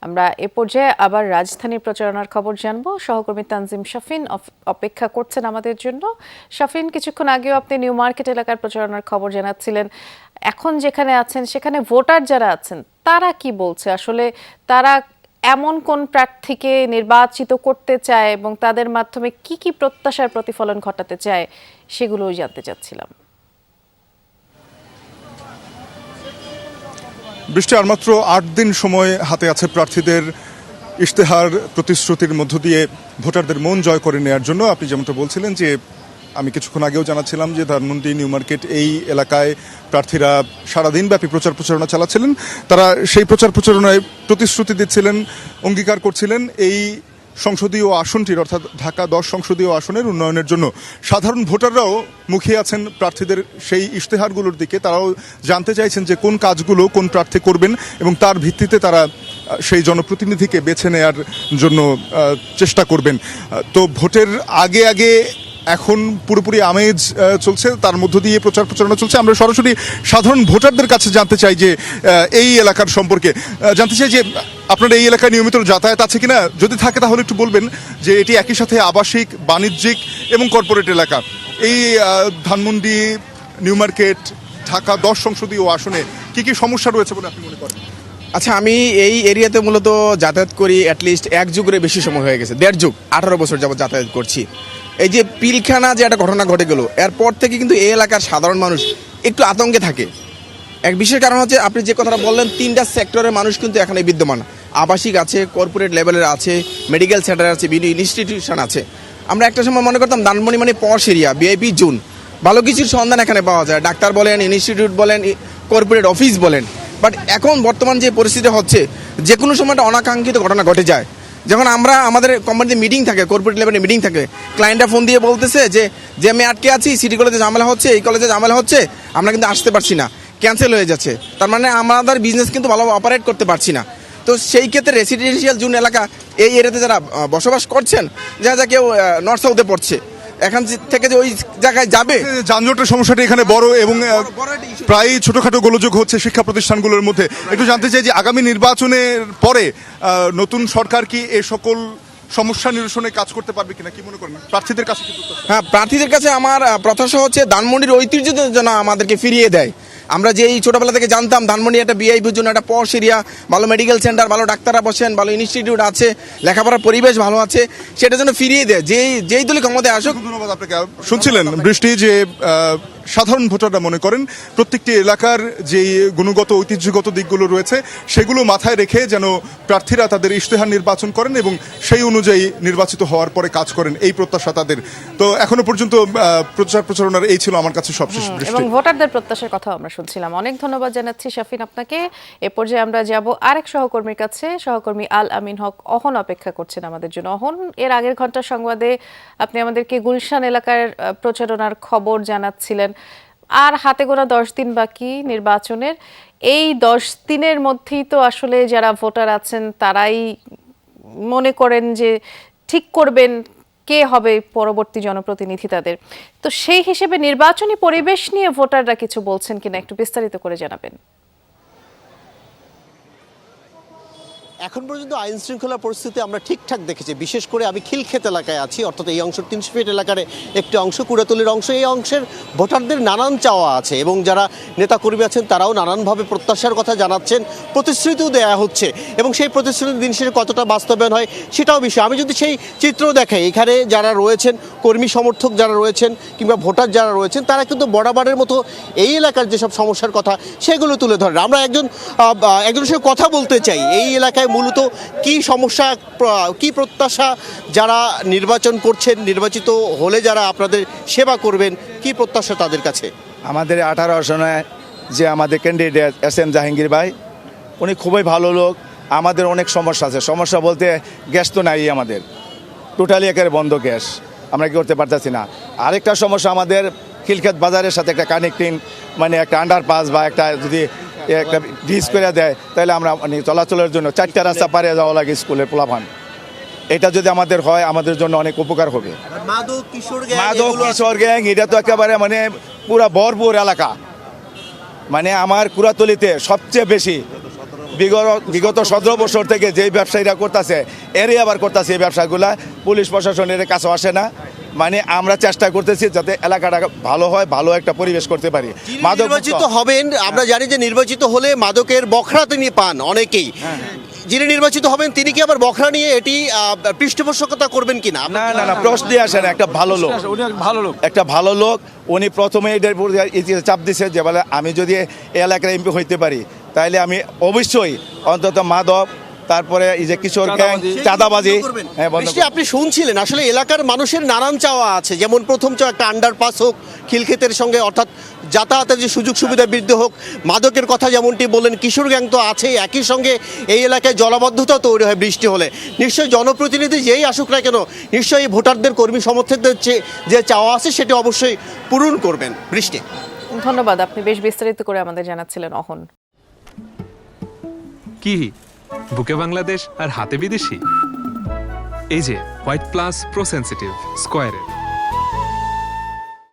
আমরা এ পর্যায়ে আবার রাজধানীর প্রচারণার খবর জানবো। সহকর্মী তানজিম শাফিন অপেক্ষা করছেন আমাদের জন্য। শাফিন, কিছুক্ষণ আগেও আপনি নিউ মার্কেট এলাকার প্রচারণার খবর জানাচ্ছিলেন। এখন যেখানে আছেন সেখানে ভোটার যারা আছেন তারা কি বলছে? আসলে তারা এমন কোন প্রার্থীকে নির্বাচিত করতে চায় এবং তাদের মাধ্যমে কি কি প্রত্যাশার প্রতিফলন ঘটাতে চায় সেগুলোই জানতে চাচ্ছিলাম। বৃষ্টি, আর মাত্র ৮ দিন সময় হাতে আছে প্রার্থীদের ইশতেহার প্রতিশ্রুতির মধ্য দিয়ে ভোটারদের মন জয় করে নেওয়ার জন্য। আপনি যেমনটা বলছিলেন যে আমি কিছুক্ষণ আগেও জানাচ্ছিলাম যে ধানমন্ডি নিউ মার্কেট এই এলাকায় প্রার্থীরা সারাদিনব্যাপী প্রচারণা চালাচ্ছিলেন। তারা সেই প্রচারণায় প্রতিশ্রুতি দিচ্ছিলেন, অঙ্গীকার করছিলেন এই সংসদীয় আসনটির অর্থাৎ ঢাকা 10 সংসদীয় আসনের উন্নয়নের জন্য। সাধারণ ভোটাররাও মুখিয়ে আছেন প্রার্থীদের সেই ইশতেহারগুলোর দিকে। তারাও জানতে চাইছেন যে কোন কাজগুলো কোন প্রার্থী করবেন এবং তার ভিত্তিতে তারা সেই জনপ্রতিনিধিকে বেছে নেয়ার জন্য চেষ্টা করবেন। তো ভোটের আগে এখন পুরোপুরি আমেজ চলছে, তার মধ্য দিয়ে প্রচারণা চলছে। আমরা সরাসরি সাধারণ ভোটারদের কাছে জানতে চাই যে এই এলাকার সম্পর্কে জানতে চাই যে আপনার এই এলাকায় নিয়মিত যাতায়াত আছে কিনা, যদি থাকে তাহলে একটু বলবেন যে এটি একই সাথে আবাসিক, বাণিজ্যিক এবং কর্পোরেট এলাকা। এই ধানমন্ডি নিউ মার্কেট ঢাকা 10 সংসদীয় আসনে কি কি সমস্যা রয়েছে বলে আপনি মনে করেন? আচ্ছা, আমি এই এরিয়াতে মূলত যাতায়াত করি অ্যাটলিস্ট 1 যুগের বেশি সময় হয়ে গেছে, 1.5 যুগ, 18 বছর যাবত যাতায়াত করছি। এই যে পিলখানা যে একটা ঘটনা ঘটে গেল, এরপর থেকে কিন্তু এই এলাকার সাধারণ মানুষ একটু আতঙ্কে থাকে। এক বিশেষ কারণ হচ্ছে আপনি যে কথাটা বললেন, 3টা সেক্টরের মানুষ কিন্তু এখানে বিদ্যমান। আবাসিক আছে, কর্পোরেট লেভেলের আছে, মেডিকেল সেন্টার আছে, বিভিন্ন ইনস্টিটিউশন আছে। আমরা একটা সময় মনে করতাম ধানমন্ডি মানে পশ এরিয়া, ভিআইপি জোন, ভালো কিছুর সন্ধান এখানে পাওয়া যায়, ডাক্তার বলেন, ইনস্টিটিউট বলেন, কর্পোরেট অফিস বলেন। বাট এখন বর্তমান যে পরিস্থিতি হচ্ছে, যে কোনো সময় একটা অনাকাঙ্ক্ষিত ঘটনা ঘটে যায়। যখন আমরা আমাদের কোম্পানিতে মিটিং থাকে, কর্পোরেট লেভেলে মিটিং থাকে, ক্লায়েন্টরা ফোন দিয়ে বলতেছে যে আমি আটকে আছি, সিটি কলেজে ঝামেলা হচ্ছে, এই কলেজে ঝামেলা হচ্ছে, আমরা কিন্তু আসতে পারছি না, ক্যান্সেল হয়ে যাচ্ছে। তার মানে আমাদের বিজনেস কিন্তু ভালোভাবে অপারেট করতে পারছি না। তো সেই ক্ষেত্রে রেসিডেন্সিয়াল জোন এলাকা এই এরিয়াতে যারা বসবাস করছেন, যা কেউ নর্থ সাউথে পড়ছে, এখান থেকে যে ওই জায়গায় যাবে, যানজটের সমস্যাটা এখানে বড় এবং প্রায় ছোটখাটো গোলযোগ হচ্ছে শিক্ষা প্রতিষ্ঠানগুলোর মধ্যে। একটু জানতে চাই যে আগামী নির্বাচনের পরে নতুন সরকার কি এ সকল সমস্যা নিরসনে কাজ করতে পারবে কিনা, কি মনে করেন প্রার্থীদের কাছে? হ্যাঁ, প্রার্থীদের কাছে আমার প্রত্যাশা হচ্ছে ধানমন্ডির ঐতিহ্য যেন আমাদেরকে ফিরিয়ে দেয়। আমরা যে এই ছোটবেলা থেকে জানতাম ধানমন্ডি একটা বিআইপির জন্য একটা পশ এরিয়া, ভালো মেডিকেল সেন্টার, ভালো ডাক্তাররা বসেন, ভালো ইনস্টিটিউট আছে, লেখাপড়ার পরিবেশ ভালো আছে, সেটা যেন ফিরিয়ে দেয় যেই দলই ক্ষমতায় আসুক। ধন্যবাদ আপনাকে। শুনছিলেন বৃষ্টি যে সাধারণ ভোটাররা মনে করেন প্রত্যেকটি এলাকার যেই গুণগত ঐতিহ্যগত দিকগুলো রয়েছে সেগুলো মাথায় রেখে যেন প্রার্থীরা তাদের ইশতেহার নির্বাচন করেন এবং সেই অনুযায়ী নির্বাচিত হওয়ার পরে কাজ করেন, এই প্রত্যাশা তাদের। তো এখনো পর্যন্ত প্রচারণার এই ছিল আমার কাছে সবশেষ। এবং ভোটারদের প্রত্যাশার কথা আমরা শুনছিলাম। অনেক ধন্যবাদ জানাচ্ছি শাফিন আপনাকে। এ পর্যায়ে আমরা যাব আরেক সহকর্মীর কাছে। সহকর্মী আল আমিন হক অহন অপেক্ষা করছেন আমাদের জন্য। অহন, এর আগের ঘন্টার সংবাদে আপনি আমাদেরকে গুলশান এলাকার প্রচারণার খবর জানাচ্ছিলেন। আর হাতে গোনা 10 দিন বাকি নির্বাচনের। এই 10 দিনের মধ্যেই তো আসলে যারা ভোটার আছেন তারাই মনে করেন যে ঠিক করবেন কে হবে পরবর্তী জনপ্রতিনিধি তাদের। তো সেই হিসেবে নির্বাচনী পরিবেশ নিয়ে ভোটাররা কিছু বলছেন কিনা একটু বিস্তারিত করে জানাবেন। এখন পর্যন্ত আইন শৃঙ্খলা পরিস্থিতি আমরা ঠিকঠাক দেখেছি। বিশেষ করে আমি খিলক্ষেত এলাকায় আছি, অর্থাৎ এই অংশ 300 ফিট এলাকার একটি অংশ, কুড়াতলির অংশ। এই অংশের ভোটারদের নানান চাওয়া আছে এবং যারা নেতাকর্মী আছেন তারাও নানানভাবে প্রত্যাশার কথা জানাচ্ছেন, প্রতিশ্রুতিও দেওয়া হচ্ছে এবং সেই প্রতিশ্রুতি দিন শেষে কতটা বাস্তবায়ন হয় সেটাও বিষয়। আমি যদি সেই চিত্র দেখাই, এখানে যারা রয়েছেন, কর্মী সমর্থক যারা রয়েছেন কিংবা ভোটার যারা রয়েছেন, তারা কিন্তু বরাবরের মতো এই এলাকার যেসব সমস্যার কথা সেগুলো তুলে ধরেন। আমরা একজনের সঙ্গে কথা বলতে চাই। এই এলাকায় মূলত কি সমস্যা, কি প্রত্যাশা, যারা নির্বাচন করছেন, নির্বাচিত হলে যারা আপনাদের সেবা করবেন, কি প্রত্যাশা তাদের কাছে? আমাদের 18 আসনে যে আমাদের ক্যান্ডিডেট SM জাহাঙ্গীর ভাই, উনি খুবই ভালো লোক। আমাদের অনেক সমস্যা আছে। সমস্যা বলতে গ্যাস তো নাই, আমাদের টোটালি একেবারে বন্ধ গ্যাস, আমরা কি করতে পারতেছি না। আরেকটা সমস্যা আমাদের খিলক্ষেত বাজারের সাথে একটা কানেক্টিং, মানে একটা আন্ডারপাস বা একটা যদি একটা ব্রিজ করে দেয় তাহলে আমরা মানে চলাচলের জন্য 4টা রাস্তা পারে যাওয়া লাগে স্কুলের পোলাপান। এটা যদি আমাদের হয় আমাদের জন্য অনেক উপকার হবে। মাদক কিশোর গ্যাং এটা তো একেবারে মানে পুরা ভরপুর এলাকা। মানে আমার কুড়াতলিতে সবচেয়ে বেশি বিগত 17 বছর থেকে যেই ব্যবসায়ীরা করতেছে এরই আবার করতেছে এই ব্যবসাগুলা, পুলিশ প্রশাসনের কাছে আসে না। মানে আমরা চেষ্টা করতেছি যাতে এলাকাটা ভালো হয়, ভালো একটা পরিবেশ করতে পারি। মাদক নির্বাচিত হবেন, আমরা জানি যে নির্বাচিত হলে মাদকের বখরা তিনি পান অনেকেই। যিনি নির্বাচিত হবেন তিনি কি আবার বখরা নিয়ে এটি পৃষ্ঠপোষকতা করবেন কিনা? না না না, প্রশ্নই আসে না। একটা ভালো লোক, একটা ভালো লোক, উনি প্রথমে এটার উপর চাপ দিছে যে বলে আমি যদি এই এলাকার এমপি হইতে পারি তাহলে আমি অবশ্যই অন্তত মাদক, তারপরে এই যে কিশোর গ্যাং, চাঁদাবাজি, হ্যাঁ বন্ধ বৃষ্টি, আপনি শুনছিলেন আসলে এলাকার মানুষের নানান চাওয়া আছে। যেমন প্রথম চাওয়া একটা আন্ডারপাস হোক খিলক্ষেতের সঙ্গে, অর্থাৎ যাতায়াতের যে সুযোগ সুবিধা বৃদ্ধি হোক। মাদকের কথা যেমনটি বললেন, কিশোর গ্যাং তো আছেই, একই সঙ্গে এই এলাকায় জলাবদ্ধতা তৈরি হয় বৃষ্টি হলে। নিশ্চয়ই জনপ্রতিনিধি যেই আসুক না কেন, নিশ্চয়ই ভোটারদের, কর্মী সমর্থকদের যে চাওয়া আছে সেটি অবশ্যই পূরণ করবেন। বৃষ্টি, ধন্যবাদ, আপনি বেশ বিস্তারিত করে আমাদের জানাচ্ছিলেন অহন। কি বুকে বাংলাদেশ আর হাতে বিদেশি? এই যে হোয়াইট প্লাস প্রো সেনসিটিভ স্কয়ারের